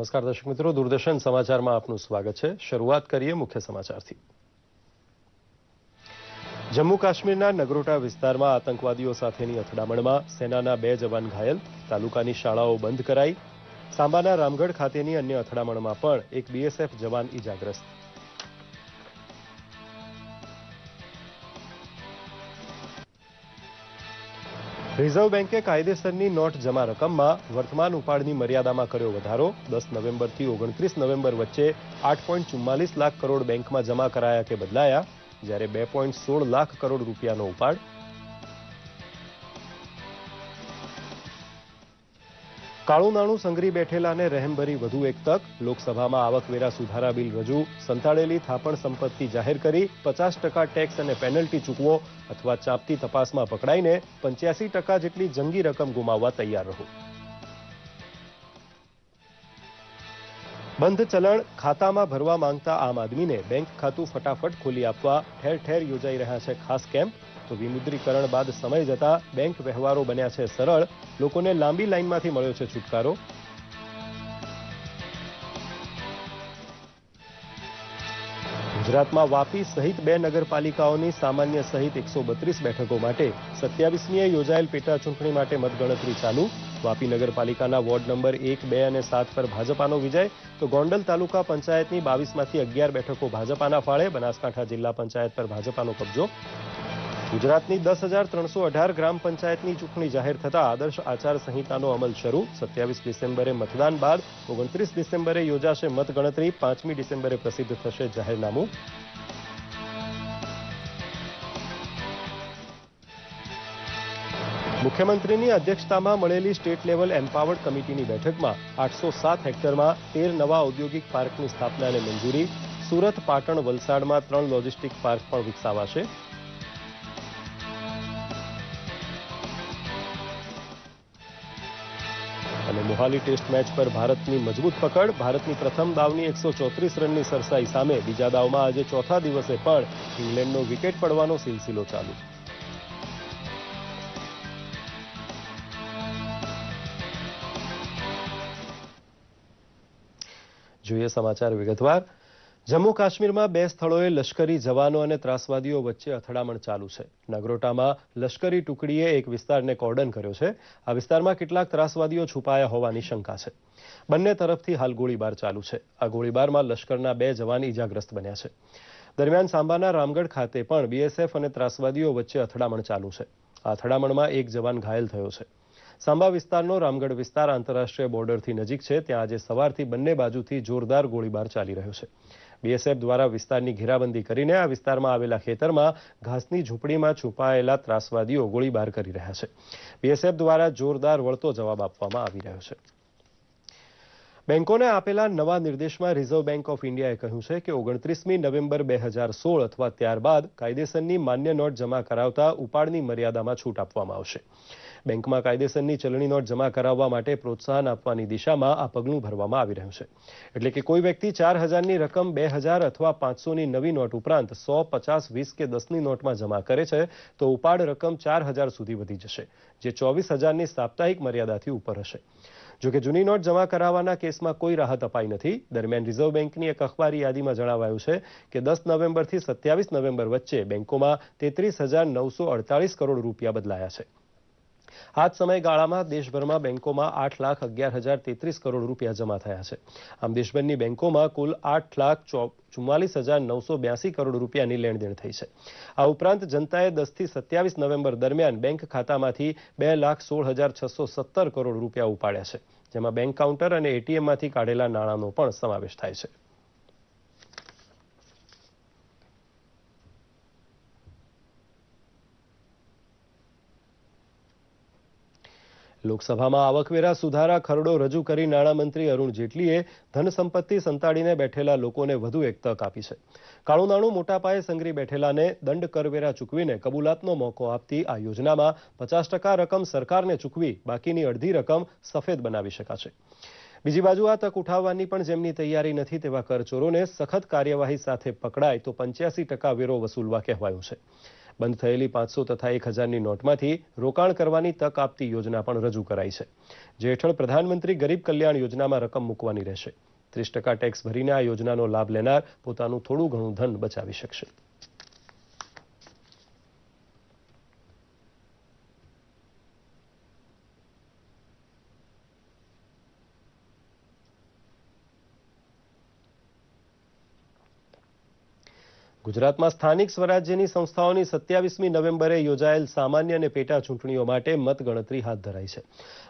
નમસ્કાર દર્શક મિત્રો, દૂરદર્શન સમાચારમાં આપનું સ્વાગત છે। શરૂઆત કરીએ મુખ્ય સમાચારથી। જમ્મુ કાશ્મીરના નગરોટા વિસ્તારમાં આતંકવાદીઓ સાથેની અથડામણમાં સેનાના 2 જવાન ઘાયલ, તાલુકાની શાળાઓ બંધ કરાઈ। સાંબાના રામગઢ ખાતેની અન્ય અથડામણમાં પણ એક બીએસએફ જવાન ઈજાગ્રસ્ત। રિઝર્વ બેન્કે કાયદેસરની નોટ જમા રકમમાં વર્તમાન ઉપાડની મર્યાદામાં કર્યો વધારો। 10 નવેમ્બરથી 29 નવેમ્બર વચ્ચે 8.44 લાખ કરોડ બેંકમાં જમા કરાયા કે બદલાયા, જ્યારે 2.16 લાખ કરોડ રૂપિયાનો ઉપાડ। કાળું નાણું સંઘરી બેઠેલાને રહેમભરી વધુ એક તક। લોકસભામાં આવકવેરા સુધારા બિલ રજૂ। સંતાડેલી થાપણ સંપત્તિ જાહેર કરી 50% ટેક્સ અને પેનલ્ટી ચૂકવો અથવા ચાંપતી તપાસમાં પકડાઈને 85% જેટલી જંગી રકમ ગુમાવવા તૈયાર રહો। બંધ ચલણ ખાતામાં ભરવા માંગતા આમ આદમીને બેંક ખાતું ફટાફટ ખોલી આપવા ઠેર ઠેર યોજાઈ રહ્યા છે ખાસ કેમ્પ। તો વિમુદ્રીકરણ બાદ સમય જતા બેંક વ્યવહારો બન્યા છે સરળ, લોકોને લાંબી લાઇનમાંથી મળ્યો છે છુટકારો। ગુજરાતમાં વાપી સહિત 2 નગરપાલિકાઓની સામાન્ય સહિત 132 બેઠકો માટે 27મીએ યોજાયેલ પેટા ચૂંટણી માટે મતગણતરી ચાલુ। વાપી નગરપાલિકાના વોર્ડ નંબર 1, 2 અને 7 પર ભાજપાનો વિજય, તો ગોંડલ તાલુકા પંચાયતની 22માંથી 11 બેઠકો ભાજપાના ફાળે। બનાસકાંઠા જિલ્લા પંચાયત પર ભાજપાનો કબજો। ગુજરાતની 10,318 ગ્રામ પંચાયતની ચૂંટણી જાહેર થતા આદર્શ આચાર સંહિતાનો અમલ શરૂ। 27 ડિસેમ્બરે મતદાન બાદ 29 ડિસેમ્બરે યોજાશે મતગણતરી। 5મી ડિસેમ્બરે પ્રસિદ્ધ થશે જાહેરનામું। મુખ્યમંત્રીની અધ્યક્ષતામાં મળેલી સ્ટેટ લેવલ એમ્પાવર્ડ કમિટીની બેઠકમાં 807 હેક્ટરમાં 13 નવા ઔદ્યોગિક પાર્કની સ્થાપનાને મંજૂરી। સુરત, પાટણ, વલસાડમાં 3 લોજિસ્ટિક પાર્ક પણ વિકસાવાશે। અને મોહાલી ટેસ્ટ મેચ પર ભારતની મજબૂત પકડ। ભારતની પ્રથમ દાવની 134 રનની સરસાઈ સામે બીજા દાવમાં આજે ચોથા દિવસે પણ ઇંગ્લેન્ડનો વિકેટ પડવાનો સિલસિલો ચાલુ। જોઈએ સમાચાર વિગતવાર। જમ્મુ કાશ્મીરમાં 2 સ્થળોએ લશ્કરી જવાનો અને ત્રાસવાદીઓ વચ્ચે અથડામણ ચાલુ છે। નગરોટામાં લશ્કરી ટુકડીએ એક વિસ્તારને કોર્ડન કર્યો છે। આ વિસ્તારમાં કેટલાક ત્રાસવાદીઓ છુપાયા હોવાની શંકા છે। બંને તરફથી હાલ ગોળીબાર ચાલુ છે। આ ગોળીબારમાં લશ્કરના 2 જવાન ઈજાગ્રસ્ત બન્યા છે। દરમિયાન સાંબાના રામગઢ ખાતે પણ બીએસએફ અને ત્રાસવાદીઓ વચ્ચે અથડામણ ચાલુ છે। આ અથડામણમાં એક જવાન ઘાયલ થયો છે। સાંબા વિસ્તારનો રામગઢ વિસ્તાર આંતરરાષ્ટ્રીય બોર્ડરથી નજીક છે, ત્યાં આજે સવારથી બંને બાજુથી જોરદાર ગોળીબાર ચાલી રહ્યો છે। બીએસએફ દ્વારા વિસ્તારની ઘેરાબંધી કરીને આ વિસ્તારમાં આવેલા ખેતરમાં ઘાસની ઝૂંપડીમાં છુપાયેલા ત્રાસવાદીઓ ગોળીબાર કરી રહ્યા છે। બીએસએફ દ્વારા જોરદાર વળતો જવાબ આપવામાં આવી રહ્યો છે। બેંકોને આપેલા નવા નિર્દેશમાં રિઝર્વ બેન્ક ઓફ ઇન્ડિયાએ કહ્યું છે કે 29મી નવેમ્બર 2016 અથવા ત્યારબાદ કાયદેસરની માન્ય નોટ જમા કરાવતા ઉપાડની મર્યાદામાં છૂટ આપવામાં આવશે। બેંકમાં કાયદેસરની ચલણી નોટ જમા કરાવવા માટે પ્રોત્સાહન આપવાની દિશામાં આ પગલું ભરવામાં આવી રહ્યું છે। એટલે કે કોઈ વ્યક્તિ 4,000ની રકમ 2,000 અથવા 500ની નવી નોટ ઉપરાંત 100, 50, 20 કે 10ની નોટમાં જમા કરે છે તો ઉપાડ રકમ 4,000 સુધી વધી જશે, જે 24,000ની સાપ્તાહિક મર્યાદાથી ઉપર હશે। જોકે જૂની નોટ જમા કરાવવાના કેસમાં કોઈ રાહત અપાઈ નથી। દરમિયાન રિઝર્વ બેન્કની એક અખબારી યાદીમાં જણાવાયું છે કે 10 નવેમ્બરથી 27 નવેમ્બર વચ્ચે બેન્કોમાં 33,948 કરોડ રૂપિયા બદલાયા છે। આ જ સમયગાળામાં દેશભરમાં બેન્કોમાં 8,11,033 કરોડ રૂપિયા જમા થયા છે। આમ દેશભરની બેન્કોમાં કુલ 8,44,982 કરોડ રૂપિયાની લેણદેણ થઈ છે। આ ઉપરાંત જનતાએ 10થી 27 નવેમ્બર દરમિયાન બેંક ખાતામાંથી 2,16,617 કરોડ રૂપિયા ઉપાડ્યા છે, જેમાં બેંક કાઉન્ટર અને એટીએમમાંથી કાઢેલા નાણાંનો પણ સમાવેશ થાય છે। લોકસભામાં આવકવેરા સુધારા ખરડો રજૂ કરી નાણામંત્રી અરુણ જેટલીએ ધન સંપત્તિ સંતાડીને બેઠેલા લોકોને વધુ એક તક આપી છે। કાળું નાણું મોટા પાયે સંઘરી બેઠેલાને દંડ કરવેરા ચૂકવીને કબૂલાતનો મોકો આપતી આ યોજનામાં 50% રકમ સરકારને ચૂકવી બાકીની અડધી રકમ સફેદ બનાવી શકાશે। બીજી બાજુ આ તક ઉઠાવવાની પણ જેમની તૈયારી નથી તેવા કરચોરોને સખત કાર્યવાહી સાથે પકડાય તો 85% વેરો વસૂલવા કહેવાયું છે। બંધ થયેલી 500 તથા 1000ની નોટમાંથી રોકાણ કરવાની તક આપતી યોજના પણ રજૂ કરાઈ છે, જે હેઠળ પ્રધાનમંત્રી ગરીબ કલ્યાણ યોજનામાં રકમ મૂકવાની રહેશે. 30% ટેક્સ ભરીને આ યોજનાનો લાભ લેનાર પોતાનું થોડું ઘણું ધન બચાવી શકશે. ગુજરાતમાં સ્થાનિક સ્વરાજ્યની સંસ્થાઓની 27મી નવેમ્બરે યોજાયેલ સામાન્ય અને પેટા ચૂંટણીઓ માટે મતગણતરી હાથ ધરાઈ છે.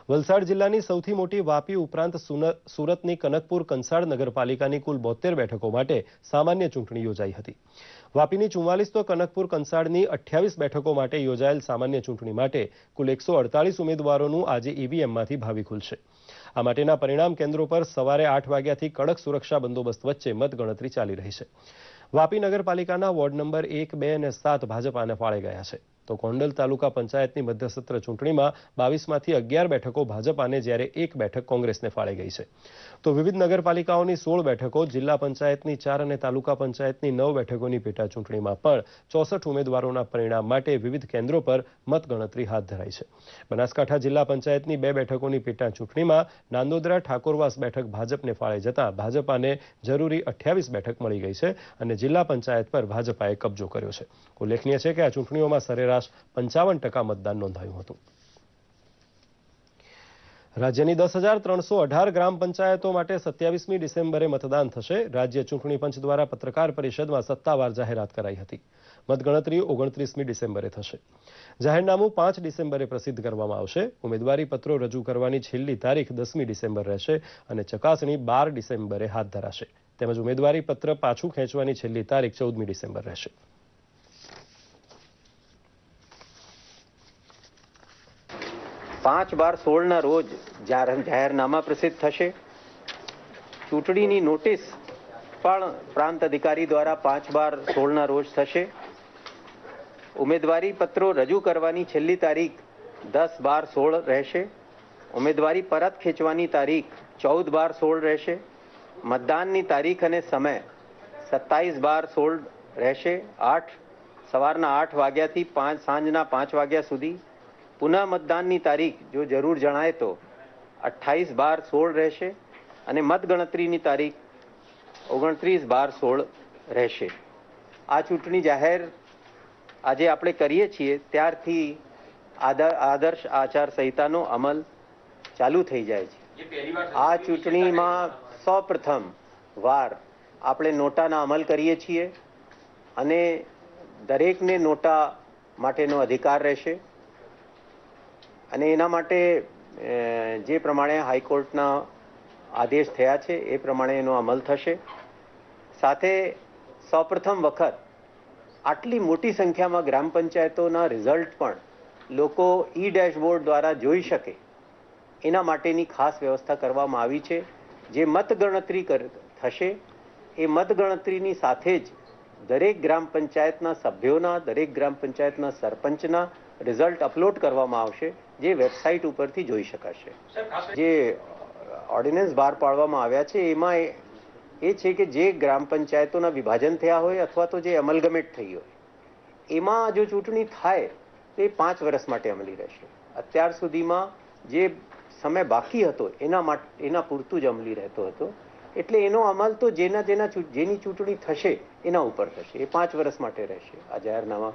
વલસાડ જિલ્લાની સૌથી મોટી વાપી ઉપરાંત સુરતની કનકપુર કંસાળ નગરપાલિકાની કુલ 72 બેઠકો માટે સામાન્ય ચૂંટણી યોજાઈ હતી. વાપીની 44 તો કનકપુર કંસાળની 28 બેઠકો માટે યોજાયેલ સામાન્ય ચૂંટણી માટે કુલ 148 ઉમેદવારોનું આજે ઈવીએમમાંથી ભાવિ ખુલશે. આ માટેના પરિણામ કેન્દ્રો પર સવારે 8 વાગ્યાથી કડક સુરક્ષા બંદોબસ્ત વચ્ચે મતગણતરી ચાલી રહી છે. વાપી નગરપાલિકાના વોર્ડ નંબર 1, 2 અને 7 ભાજપાને ફાળે ગયા છે, તો કોંડલ તાલુકા પંચાયતની મધ્યસત્ર ચૂંટણીમાં 22માંથી 11 બેઠકો ભાજપાને જ્યારે 1 બેઠક કોંગ્રેસને ફાળે ગઈ છે. તો વિવિધ નગરપાલિકાઓની 16 બેઠકો, જિલ્લા પંચાયતની 4 અને તાલુકા પંચાયતની 9 બેઠકોની પેટા ચૂંટણીમાં પણ 64 ઉમેદવારોના પરિણામ માટે વિવિધ કેન્દ્રો પર મતગણતરી હાથ ધરાઈ છે. બનાસકાંઠા જિલ્લા પંચાયતની 2 બેઠકોની પેટા ચૂંટણીમાં નાંદોદરા ઠાકોરવાસ બેઠક ભાજપને ફાળે જતા ભાજપાને જરૂરી 28 બેઠક મળી ગઈ છે અને જિલ્લા પંચાયત પર ભાજપાએ કબજો કર્યો છે. ઉલ્લેખનીય છે કે આ ચૂંટણીઓમાં સરેરાશ 55% મતદાન નોંધાયું હતું. રાજ્યની 10,318 ગ્રામ પંચાયતો માટે 27મી ડિસેમ્બરે મતદાન થશે. રાજ્ય ચૂંટણી પંચ દ્વારા પત્રકાર પરિષદમાં સત્તાવાર જાહેરાત કરાઈ હતી. મતગણતરી 29મી ડિસેમ્બરે થશે. જાહેરનામું 5 ડિસેમ્બરે પ્રસિદ્ધ કરવામાં આવશે. ઉમેદવારી પત્રો રજૂ કરવાની છેલ્લી તારીખ 10મી ડિસેમ્બર રહેશે અને ચકાસણી 12 ડિસેમ્બરે હાથ ધરાશે. તેમજ ઉમેદવારી પત્ર પાછું ખેંચવાની છેલ્લી તારીખ 14મી ડિસેમ્બર રહેશે. 5/12/16 રોજ જાહેરનામા પ્રસિદ્ધ થશે. ચૂંટણીની નોટિસ પણ પ્રાંત અધિકારી દ્વારા 5/12/16 રોજ થશે. ઉમેદવારી પત્રો રજૂ કરવાની છેલ્લી તારીખ 10/12/16 રહેશે. ઉમેદવારી પરત ખેંચવાની તારીખ 14/12/16 રહેશે. મતદાનની તારીખ અને સમય 27/12/16 રહેશે. સવારના 8 વાગ્યાથી સાંજના 5 વાગ્યા સુધી. પુનઃ મતદાનની તારીખ જો જરૂર જણાય તો 28/12/16 રહેશે અને મતગણતરીની તારીખ 29/12/16 રહેશે. આ ચૂંટણી જાહેર આજે આપણે કરીએ છીએ ત્યારથી આદર્શ આચાર સંહિતાનો અમલ ચાલુ થઈ જાય છે. આ ચૂંટણીમાં સૌપ્રથમ વાર આપણે નોટાના અમલ કરીએ છીએ અને દરેકને નોટા માટેનો અધિકાર રહેશે અને એના માટે જે પ્રમાણે હાઈકોર્ટના આદેશ થયા છે એ પ્રમાણે એનો અમલ થશે. સાથે સૌપ્રથમ વખત આટલી મોટી સંખ્યામાં ગ્રામ પંચાયતોના રિઝલ્ટ પણ લોકો ડેશબોર્ડ દ્વારા જોઈ શકે એના માટેની ખાસ વ્યવસ્થા કરવામાં આવી છે. જે મતગણતરી થશે એ મતગણતરીની સાથે જ દરેક ગ્રામ પંચાયતના સભ્યોના, દરેક ગ્રામ પંચાયતના સરપંચના રિઝલ્ટ અપલોડ કરવામાં આવશે, જે વેબસાઇટ ઉપરથી જોઈ શકાશે. જે ઓર્ડિનન્સ બહાર પાડવામાં આવ્યા છે એમાં એ છે કે જે ગ્રામ પંચાયતોના વિભાજન થયા હોય અથવા તો જે અમલગમેટ થઈ હોય એમાં જો ચૂંટણી થાય તો એ 5 વર્ષ માટે અમલી રહેશે. અત્યાર સુધીમાં જે સમય બાકી હતો એના પૂરતું જ અમલી રહેતો હતો. એટલે એનો અમલ તો જેની ચૂંટણી થશે એના ઉપર થશે. એ 5 વર્ષ માટે રહેશે. આ જાહેરનામા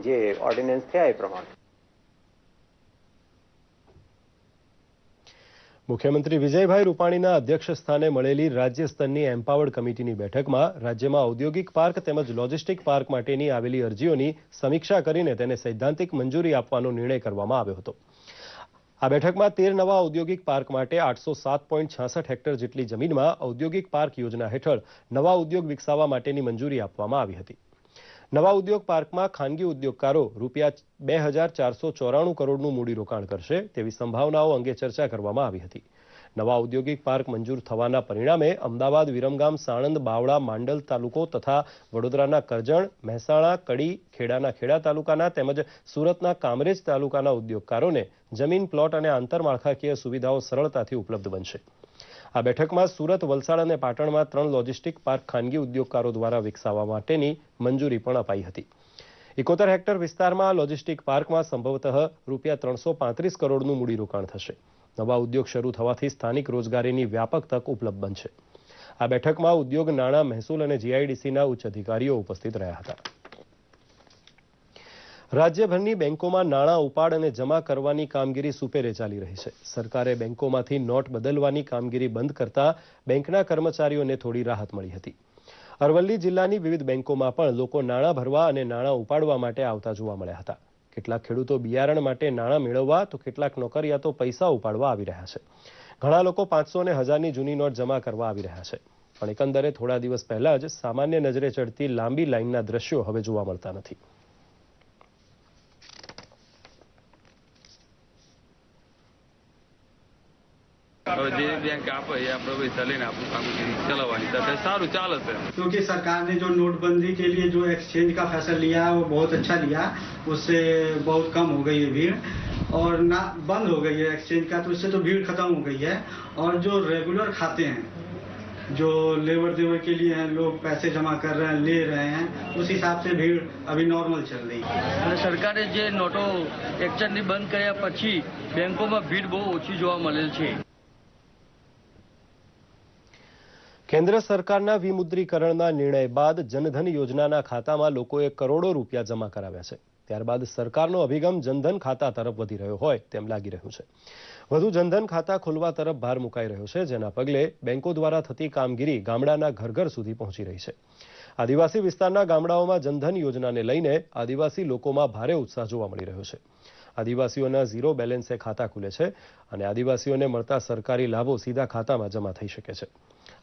જે ઓર્ડિનન્સ થયા એ પ્રમાણે. મુખ્યમંત્રી વિજયભાઈ રૂપાણીના અધ્યક્ષ સ્થાને મળેલી રાજ્ય સ્તરની એમ્પાવર્ડ કમિટીની બેઠકમાં રાજ્યમાં ઔદ્યોગિક પાર્ક તેમજ લોજિસ્ટિક પાર્ક માટેની આવેલી અરજીઓની સમીક્ષા કરીને તેને સૈદ્ધાંતિક મંજૂરી આપવાનો નિર્ણય કરવામાં આવ્યો હતો. આ બેઠકમાં 13 નવા ઔદ્યોગિક પાર્ક માટે 807.66 હેક્ટર જેટલી જમીનમાં ઔદ્યોગિક પાર્ક યોજના હેઠળ નવા ઉદ્યોગ વિકસાવવા માટેની મંજૂરી આપવામાં આવી હતી. નવા ઉદ્યોગ પાર્કમાં ખાનગી ઉદ્યોગકારો ₹2,494 કરોડનું મૂડીરોકાણ કરશે તેવી સંભાવનાઓ અંગે ચર્ચા કરવામાં આવી હતી. નવા ઔદ્યોગિક પાર્ક મંજૂર થવાના પરિણામે અમદાવાદ, વિરમગામ, સાણંદ, બાવળા, માંડલ તાલુકો તથા વડોદરાના કરજણ, મહેસાણા, કડી, ખેડાના ખેડા તાલુકાના તેમજ સુરતના કામરેજ તાલુકાના ઉદ્યોગકારોને જમીન, પ્લોટ અને આંતરમાળખાકીય સુવિધાઓ સરળતાથી ઉપલબ્ધ બનશે. આ બેઠકમાં સુરત, વલસાડ અને પાટણમાં 3 લોજિસ્ટિક પાર્ક ખાનગી ઉદ્યોગકારો દ્વારા વિકસાવવા માટેની મંજૂરી પણ અપાઈ હતી. 71 હેક્ટર વિસ્તારમાં લોજિસ્ટિક પાર્કમાં સંભવતઃ રૂપિયા 335 કરોડનું મૂડીરોકાણ થશે. નવા ઉદ્યોગ શરૂ થવાથી સ્થાનિક રોજગારીની વ્યાપક તક ઉપલબ્ધ બનશે. આ બેઠકમાં ઉદ્યોગ, નાણાં, મહેસૂલ અને જીઆઈડીસીના ઉચ્ચ અધિકારીઓ ઉપસ્થિત રહ્યા હતા. રાજ્યભરની બેંકોમાં નાણાં ઉપાડ અને જમા કરવાની કામગીરી સુપેરે ચાલી રહી છે. સરકારે બેંકોમાંથી નોટ બદલવાની કામગીરી બંધ કરતા બેંકના કર્મચારીઓને થોડી રાહત મળી હતી. અરવલ્લી જિલ્લાની વિવિધ બેંકોમાં પણ લોકો નાણાં ભરવા અને નાણાં ઉપાડવા માટે આવતા જોવા મળ્યા હતા. કેટલાક ખેડૂતો બિયારણ માટે નાણાં મેળવવા તો કેટલાક નોકરિયાતો પૈસા ઉપાડવા આવી રહ્યા છે. ઘણા લોકો 500 અને 1000ની જૂની નોટ જમા કરવા આવી રહ્યા છે. પણ એકંદરે થોડા દિવસ પહેલા જ સામાન્ય નજરે ચડતી લાંબી લાઇનના દ્રશ્યો હવે જોવા મળતા નથી. જે બેંક આપે એ આપણે પૈસા લઈને આપણું કામગીરી ચલાવવાની સાથે સારું ચાલે છે. क्योंकि सरकार ने जो नोटबंदी के लिए जो एक्सचेंज का फैसला लिया है वो बहुत अच्छा लिया, उससे बहुत कम हो गई है भीड़ और ना बंद हो गई है एक्सचेंज का, तो इससे तो भीड़ खत्म हो गई है. और जो रेगुलर खाते हैं, जो लेबर देवर के लिए हैं, लोग पैसे जमा कर रहे हैं, ले रहे हैं, उस हिसाब से भीड़ अभी नॉर्मल चल रही है. સરકારે જે નોટો એક્સચેન્જની બંધ કર્યા પછી બેંકોમાં ભીડ બહુ ઓછી જોવા મળેલ છે. કેન્દ્ર સરકારના વિમુદ્રીકરણના નિર્ણય બાદ જનધન યોજનાના ખાતામાં લોકોએ કરોડો રૂપિયા જમા કરાવ્યા છે. ત્યારબાદ સરકારનો અભિગમ જનધન ખાતા તરફ વધી રહ્યો હોય તેમ લાગી રહ્યું છે. વધુ જનધન ખાતા ખોલવા તરફ ભાર મુકાઈ રહ્યો છે, જેના પગલે બેંકો દ્વારા થતી કામગીરી ગામડાના ઘર ઘર સુધી પહોંચી રહી છે. આદિવાસી વિસ્તારના ગામડાઓમાં જનધન યોજનાને લઈને આદિવાસી લોકોમાં ભારે ઉત્સાહ જોવા મળી રહ્યો છે. આદિવાસીઓના ઝીરો બેલેન્સે ખાતા ખુલે છે અને આદિવાસીઓને મળતા સરકારી લાભો સીધા ખાતામાં જમા થઈ શકે છે.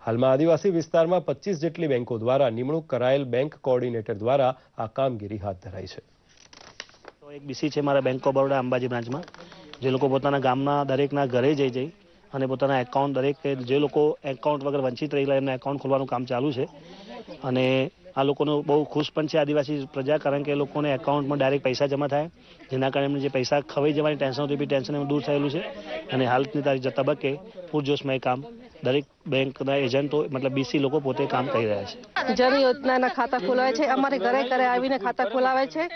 હાલમાં આદિવાસી વિસ્તારમાં 25 જેટલી બેંકો દ્વારા નિમણૂક કરાયેલ બેંક કોઓર્ડિનેટર દ્વારા આ કામગીરી હાથ ધરાઈ છે. એક બીસી છે મારા બેંક ઓફ બરોડા અંબાજી બ્રાન્ચમાં, જે લોકો પોતાના ગામના દરેકના ઘરે જઈ અને પોતાના એકાઉન્ટ, દરેક જે લોકો એકાઉન્ટ વગર વંચિત રહેલા એમના એકાઉન્ટ ખોલવાનું કામ ચાલુ છે. અને આ લોકોનો બહુ ખુશ પણ છે આદિવાસી પ્રજા, કારણ કે એ લોકોને એકાઉન્ટમાં ડાયરેક્ટ પૈસા જમા થાય, જેના કારણે એમને જે પૈસા ખવાઈ જવાની ટેન્શન હતી એ બી ટેન્શન દૂર થયેલું છે. અને હાલની તારીખ તબક્કે પૂરજોશમાં એ કામ દરેક બેંકના એજન્ટો મતલબ બીસી લોકો પોતે કામ કરી રહ્યા છે. જન યોજનાના ખાતા ખોલાવે છે, અમારે ઘરે ઘરે આવીને ખાતા ખોલાવે છે.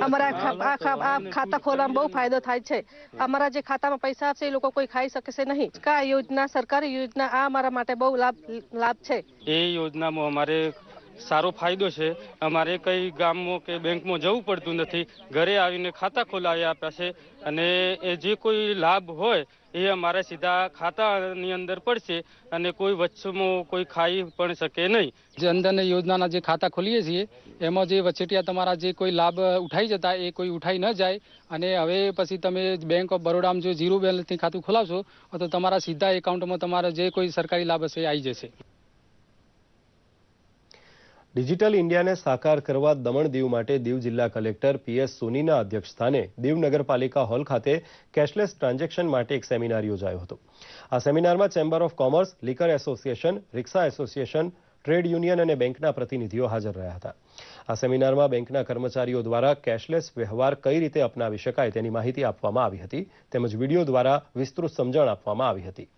અમારા આ ખાતા ખોલવામાં બહુ ફાયદો થાય છે. અમારા જે ખાતામાં પૈસા આપશે એ લોકો કોઈ ખાઈ શકશે નહીં. આ યોજના, સરકારી યોજના, આ અમારા માટે બહુ લાભ છે. એ યોજનામાં અમારે સારો ફાયદો છે. અમારે કઈ ગામમાં કે બેંકમાં જવું પડતું નથી, ઘરે આવીને ખાતા ખોલાવી આપ્યા છે. અને એ જે કોઈ લાભ હોય એ અમારા સીધા ખાતાની અંદર પડશે અને કોઈ વચ્ચેમાં કોઈ ખાઈ પણ શકે નહીં. જનધન યોજનાના જે ખાતા ખોલીએ છીએ એમાં જે વચેટિયા તમારા જે કોઈ લાભ ઉઠાઈ જતા એ કોઈ ઉઠાઈ ન જાય. અને હવે પછી તમે બેંક ઓફ બરોડામાં જો ઝીરો બેલેન્સથી ખાતું ખોલાવશો તો તમારા સીધા એકાઉન્ટમાં તમારા જે કોઈ સરકારી લાભ હશે એ આવી જશે. ડિજિટલ ઇન્ડિયાને સાકાર કરવા દમણ દીવ માટે દીવ જિલ્લા કલેક્ટર PS સોનીના અધ્યક્ષસ્થાને દીવ નગરપાલિકા હોલ ખાતે કેશલેસ ટ્રાન્ઝેક્શન માટે એક સેમિનાર યોજાયો હતો. આ સેમિનારમાં chamber of commerce, liquor association, rickshaw association, trade union અને બેંકના પ્રતિનિધિઓ હાજર રહ્યા હતા. આ સેમિનારમાં બેંકના કર્મચારીઓ દ્વારા કેશલેસ વ્યવહાર કઈ રીતે અપનાવી શકાય તેની માહિતી આપવામાં આવી હતી, તેમજ વિડીયો દ્વારા વિસ્તૃત સમજણ આપવામાં આવી હતી.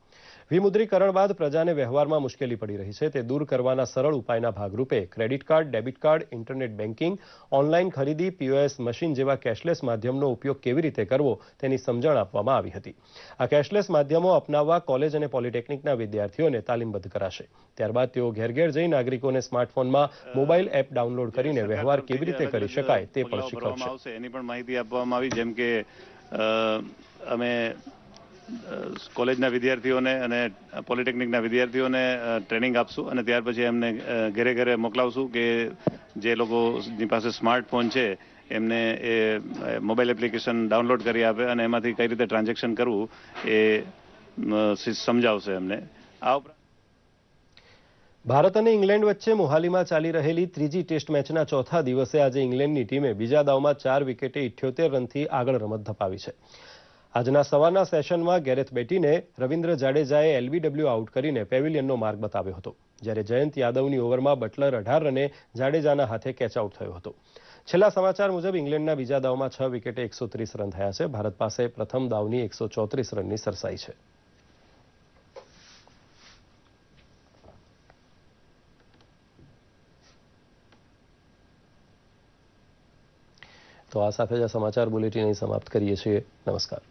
વિમુદ્રીકરણ બાદ પ્રજાને વ્યવહારમાં મુશ્કેલી પડી રહી છે તે દૂર કરવાના સરળ ઉપાયના ભાગરૂપે credit card, debit card, internet banking, online ખરીદી, POS મશીન જેવા કેશલેસ માધ્યમનો ઉપયોગ કેવી રીતે કરવો તેની સમજણ આપવામાં આવી હતી. આ કેશલેસ માધ્યમો અપનાવવા કોલેજ અને પોલિટેકનિકના વિદ્યાર્થીઓને તાલીમબદ્ધ કરાશે. ત્યારબાદ તેઓ ઘેર ઘેર જઈ નાગરિકોને સ્માર્ટફોનમાં મોબાઈલ એપ ડાઉનલોડ કરીને વ્યવહાર કેવી રીતે કરી શકાય તે પણ શીખવશે. એની પણ માહિતી આપવામાં આવી, જેમ કે અમે કોલેજના વિદ્યાર્થીઓને અને પોલિટેકનિકના વિદ્યાર્થીઓને ટ્રેનિંગ આપશું અને ત્યાર પછી એમને ઘરે ઘરે મોકલાવશું કે જે લોકોની પાસે સ્માર્ટફોન છે એમને એ મોબાઈલ એપ્લિકેશન ડાઉનલોડ કરી આપે અને એમાંથી કઈ રીતે ટ્રાન્ઝેક્શન કરવું એ સમજાવશે એમને. આ ઉપરાંત ભારત અને ઇંગ્લેન્ડ વચ્ચે મોહાલીમાં ચાલી રહેલી ત્રીજી ટેસ્ટ મેચના ચોથા દિવસે આજે ઇંગ્લેન્ડની ટીમે બીજા દાવમાં 4 વિકેટે 78 રનથી આગળ રમત ધપાવી છે. આજના સવારના સેશનમાં ગેરેથ બેટીને રવિન્દ્ર જાડેજાએ LBW આઉટ કરીને પેવિલિયનનો માર્ગ બતાવ્યો હતો, જ્યારે જયંત યાદવની ઓવરમાં બટલર 18 રને જાડેજાના હાથે કેચ આઉટ થયો હતો. છેલ્લા સમાચાર મુજબ ઇંગ્લેન્ડના બીજા દાવમાં 6 વિકેટે 130 રન થયા છે. ભારત પાસે પ્રથમ દાવની 134 રનની સરસાઈ છે. તો આ સાથે જ આ સમાચાર બુલેટિન અહીં સમાપ્ત કરીએ છીએ. નમસ્કાર.